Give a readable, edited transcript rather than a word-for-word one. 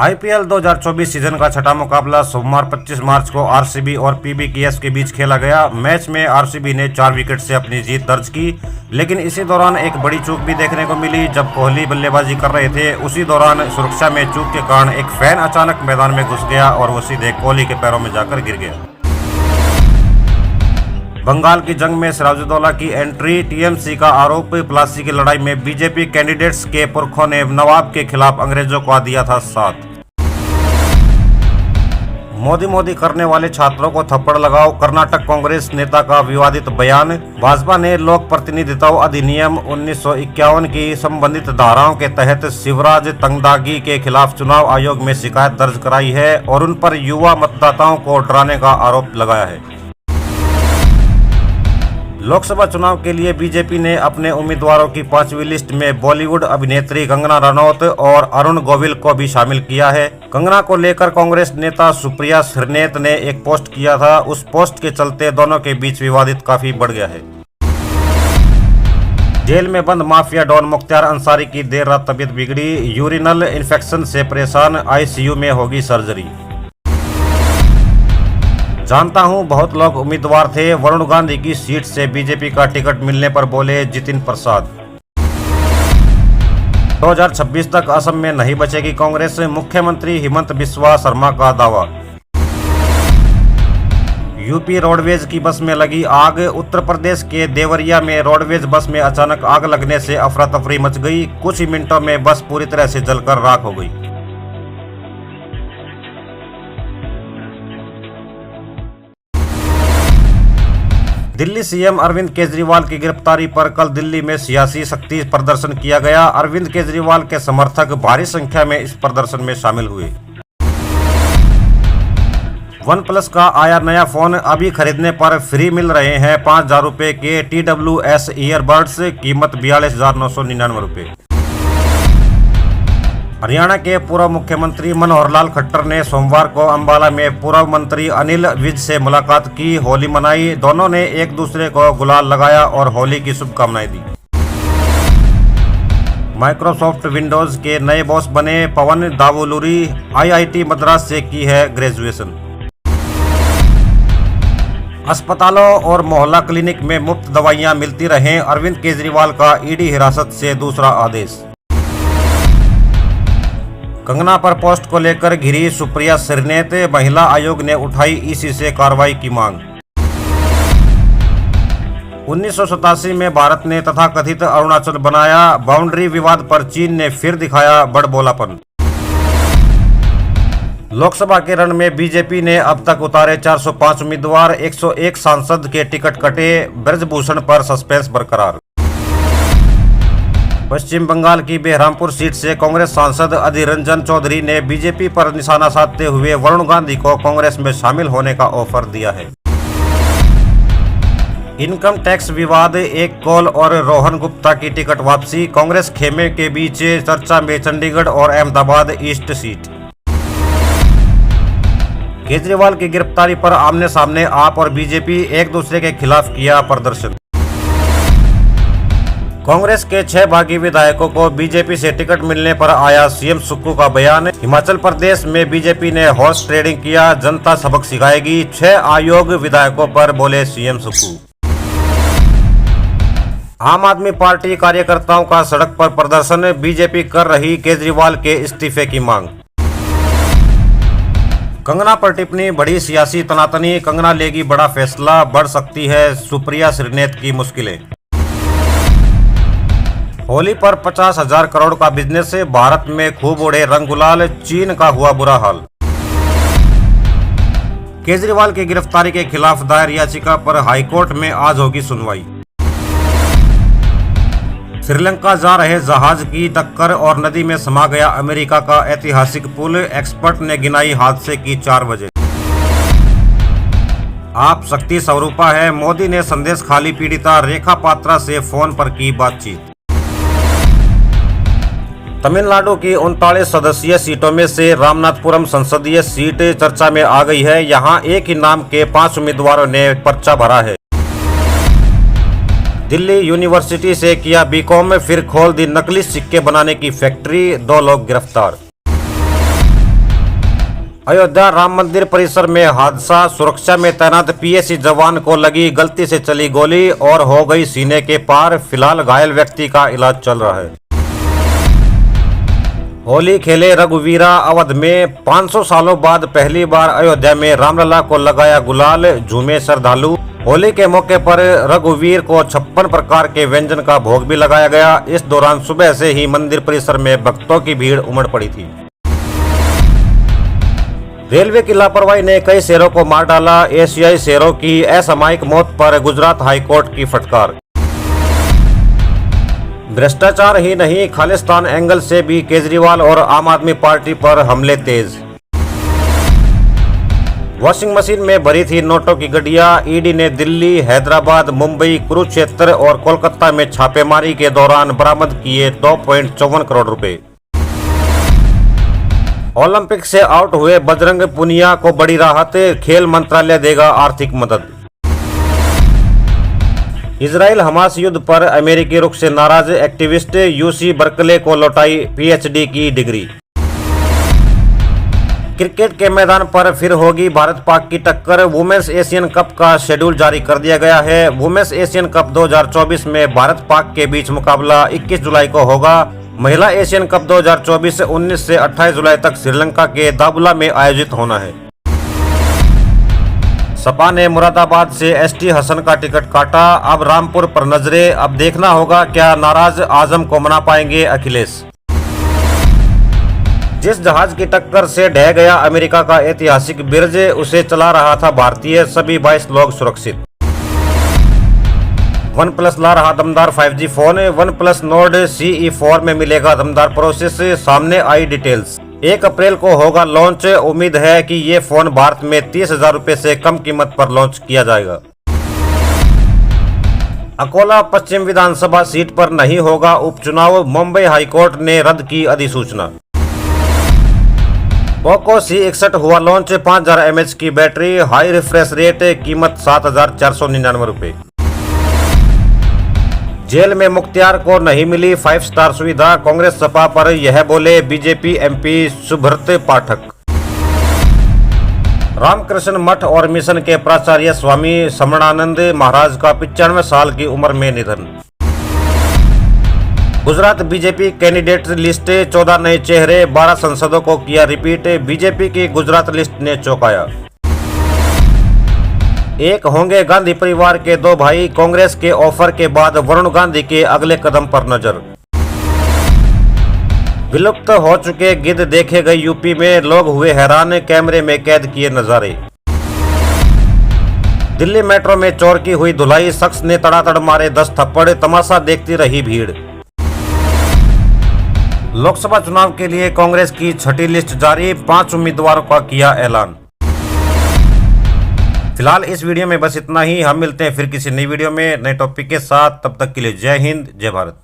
IPL 2024 season का छठा मुकाबला सोमवार 25 मार्च को आरसीबी और पीबीकेएस के बीच खेला गया। मैच में आरसीबी ने 4 विकेट से अपनी जीत दर्ज की, लेकिन इसी दौरान एक बड़ी चूक भी देखने को मिली। जब कोहली बल्लेबाजी कर रहे थे, उसी दौरान सुरक्षा में चूक के कारण एक फैन अचानक मैदान में घुस गया और वो सीधे कोहली के पैरों में जाकर गिर गया। बंगाल की जंग में सिराजुद्दौला की एंट्री, टीएमसी का आरोप, प्लासी की लड़ाई में बीजेपी कैंडिडेट्स के पुरखों ने नवाब के खिलाफ अंग्रेजों को दिया था साथ। मोदी करने वाले छात्रों को थप्पड़ लगाओ, कर्नाटक कांग्रेस नेता का विवादित बयान। भाजपा ने लोक प्रतिनिधित्व अधिनियम 1951 की संबंधित धाराओं के तहत शिवराज तंगदागी के खिलाफ चुनाव आयोग में शिकायत दर्ज कराई है और उन पर युवा मतदाताओं को डराने का आरोप लगाया है। लोकसभा चुनाव के लिए बीजेपी ने अपने उम्मीदवारों की 5वीं लिस्ट में बॉलीवुड अभिनेत्री कंगना रनौत और अरुण गोविल को भी शामिल किया है। कंगना को लेकर कांग्रेस नेता सुप्रिया श्रीनेत ने एक पोस्ट किया था। उस पोस्ट के चलते दोनों के बीच विवादित काफी बढ़ गया है। जेल में बंद माफिया डॉन मुख्तार अंसारी की देर रात तबीयत बिगड़ी, यूरिनल इन्फेक्शन से परेशान, आईसीयू में होगी सर्जरी। जानता हूं बहुत लोग उम्मीदवार थे, वरुण गांधी की सीट से बीजेपी का टिकट मिलने पर बोले जितिन प्रसाद। 2026 तक असम में नहीं बचेगी कांग्रेस, मुख्यमंत्री हिमंत बिस्वा शर्मा का दावा। यूपी रोडवेज की बस में लगी आग, उत्तर प्रदेश के देवरिया में रोडवेज बस में अचानक आग लगने से अफरा तफरी मच गई। कुछ ही मिनटों में बस पूरी तरह से जलकर राख हो गई। दिल्ली सीएम अरविंद केजरीवाल की गिरफ्तारी पर कल दिल्ली में सियासी शक्ति प्रदर्शन किया गया। अरविंद केजरीवाल के समर्थक भारी संख्या में इस प्रदर्शन में शामिल हुए। OnePlus का आया नया फोन, अभी खरीदने पर फ्री मिल रहे हैं 5,000 रुपए के TWS ईयरबड्स, कीमत 42,999 रुपए। हरियाणा के पूर्व मुख्यमंत्री मनोहर लाल खट्टर ने सोमवार को अंबाला में पूर्व मंत्री अनिल विज से मुलाकात की, होली मनाई। दोनों ने एक दूसरे को गुलाल लगाया और होली की शुभकामनाएं दी। माइक्रोसॉफ्ट विंडोज के नए बॉस बने पवन दावुलुरी, आईआईटी मद्रास से की है ग्रेजुएशन। अस्पतालों और मोहल्ला क्लिनिक में मुफ्त दवाइयां मिलती रहें, अरविंद केजरीवाल का ईडी हिरासत से दूसरा आदेश। कंगना पर पोस्ट को लेकर घिरी सुप्रिया श्रीनेत, महिला आयोग ने उठाई ईसी से कार्रवाई की मांग। 1987 में भारत ने तथाकथित अरुणाचल बनाया, बाउंड्री विवाद पर चीन ने फिर दिखाया बड़बोलापन। लोकसभा के रण में बीजेपी ने अब तक उतारे 405 उम्मीदवार, 101 सांसद के टिकट कटे, ब्रजभूषण पर सस्पेंस बरकरार। पश्चिम बंगाल की बेहरामपुर सीट से कांग्रेस सांसद अधीर रंजन चौधरी ने बीजेपी पर निशाना साधते हुए वरुण गांधी को कांग्रेस में शामिल होने का ऑफर दिया है। इनकम टैक्स विवाद, एक कॉल और रोहन गुप्ता की टिकट वापसी, कांग्रेस खेमे के बीच चर्चा में चंडीगढ़ और अहमदाबाद ईस्ट सीट। केजरीवाल की गिरफ्तारी पर आमने सामने आप और बीजेपी एक दूसरे के खिलाफ किया प्रदर्शन। कांग्रेस के 6 बागी विधायकों को बीजेपी से टिकट मिलने पर आया सीएम सुक्कू का बयान। हिमाचल प्रदेश में बीजेपी ने हॉर्स ट्रेडिंग किया, जनता सबक सिखाएगी, 6 आयोग विधायकों पर बोले सीएम सुक्कू। आम आदमी पार्टी कार्यकर्ताओं का सड़क पर प्रदर्शन, बीजेपी कर रही केजरीवाल के इस्तीफे की मांग। कंगना पर टिप्पणी, बड़ी सियासी तनातनी, कंगना लेगी बड़ा फैसला, बढ़ सकती है सुप्रिया श्रीनेत की मुश्किलें। होली पर 50,000 करोड़ का बिजनेस, भारत में खूब उड़े रंग गुलाल, चीन का हुआ बुरा हाल। केजरीवाल की गिरफ्तारी के खिलाफ दायर याचिका पर हाईकोर्ट में आज होगी सुनवाई। श्रीलंका जा रहे जहाज की टक्कर और नदी में समा गया अमेरिका का ऐतिहासिक पुल, एक्सपर्ट ने गिनाई हादसे की 4 वजह। आप शक्ति स्वरूपा है, मोदी ने संदेश खाली पीड़िता रेखा पात्रा से फोन पर की बातचीत। तमिलनाडु की 39 सदस्यीय सीटों में से रामनाथपुरम संसदीय सीट चर्चा में आ गई है। यहां एक ही नाम के 5 उम्मीदवारों ने पर्चा भरा है। दिल्ली यूनिवर्सिटी से किया बीकॉम, फिर खोल दी नकली सिक्के बनाने की फैक्ट्री, 2 लोग गिरफ्तार। अयोध्या राम मंदिर परिसर में हादसा, सुरक्षा में तैनात पीएसी जवान को लगी गलती से चली गोली और हो गई सीने के पार। फिलहाल घायल व्यक्ति का इलाज चल रहा है। होली खेले रघुवीरा अवध में 500 सालों बाद पहली बार अयोध्या में रामलला को लगाया गुलाल, झूमे श्रद्धालु। होली के मौके पर रघुवीर को 56 प्रकार के व्यंजन का भोग भी लगाया गया। इस दौरान सुबह से ही मंदिर परिसर में भक्तों की भीड़ उमड़ पड़ी थी। रेलवे की लापरवाही ने कई शेरों को मार डाला, एशियाई शेरों की असामयिक मौत पर गुजरात हाईकोर्ट की फटकार। भ्रष्टाचार ही नहीं, खालिस्तान एंगल से भी केजरीवाल और आम आदमी पार्टी पर हमले तेज। वॉशिंग मशीन में भरी थी नोटों की गड्डियां। ईडी ने दिल्ली, हैदराबाद, मुंबई, कुरुक्षेत्र और कोलकाता में छापेमारी के दौरान बरामद किए 2.54 करोड़ रुपए। ओलंपिक से आउट हुए बजरंग पुनिया को बड़ी राहत, खेल मंत्रालय देगा आर्थिक मदद। इजराइल हमास युद्ध पर अमेरिकी रुख से नाराज एक्टिविस्ट, यूसी बर्कले को लौटाई पीएचडी की डिग्री। क्रिकेट के मैदान पर फिर होगी भारत पाक की टक्कर। वुमेन्स एशियन कप का शेड्यूल जारी कर दिया गया है। वुमेन्स एशियन कप 2024 में भारत पाक के बीच मुकाबला 21 जुलाई को होगा। महिला एशियन कप 2024 19 से 28 जुलाई तक श्रीलंका के दाबुला में आयोजित होना है। सपा ने मुरादाबाद से एसटी हसन का टिकट काटा, अब रामपुर पर नजरे। अब देखना होगा क्या नाराज आजम को मना पाएंगे अखिलेश। जिस जहाज की टक्कर से ढह गया अमेरिका का ऐतिहासिक ब्रिज, उसे चला रहा था भारतीय, सभी 22 लोग सुरक्षित। वन प्लस ला रहा दमदार 5G phone, one plus Nord CE4 में मिलेगा दमदार प्रोसेस, सामने आई डिटेल्स। 1 अप्रैल को होगा लॉन्च। उम्मीद है कि ये फोन भारत में 30,000 रुपए से कम कीमत पर लॉन्च किया जाएगा। अकोला पश्चिम विधानसभा सीट पर नहीं होगा उपचुनाव, मुंबई हाईकोर्ट ने रद्द की अधिसूचना। पोको C61 हुआ लॉन्च, 5000 mAh की बैटरी, हाई रिफ्रेश रेट, कीमत 7,499 रुपए। जेल में मुख्तियार को नहीं मिली 5 स्टार सुविधा, कांग्रेस सपा पर यह बोले बीजेपी MP सुब्रत पाठक। रामकृष्ण मठ और मिशन के प्राचार्य स्वामी समणानंद महाराज का 95 साल की उम्र में निधन। गुजरात बीजेपी कैंडिडेट लिस्ट, 14 नए चेहरे, 12 सांसदों को किया रिपीट। बीजेपी की गुजरात लिस्ट ने चौंकाया। एक होंगे गांधी परिवार के 2 भाई, कांग्रेस के ऑफर के बाद वरुण गांधी के अगले कदम पर नजर। विलुप्त हो चुके गिद्ध देखे गए यूपी में, लोग हुए हैरान, कैमरे में कैद किए नजारे। दिल्ली मेट्रो में चोर की हुई धुलाई, शख्स ने तड़ातड़ मारे 10 थप्पड़, तमाशा देखती रही भीड़। लोकसभा चुनाव के लिए कांग्रेस की छठी लिस्ट जारी, 5 उम्मीदवारों का किया ऐलान। फिलहाल इस वीडियो में बस इतना ही। हम मिलते हैं फिर किसी नई वीडियो में नए टॉपिक के साथ। तब तक के लिए जय हिंद, जय भारत।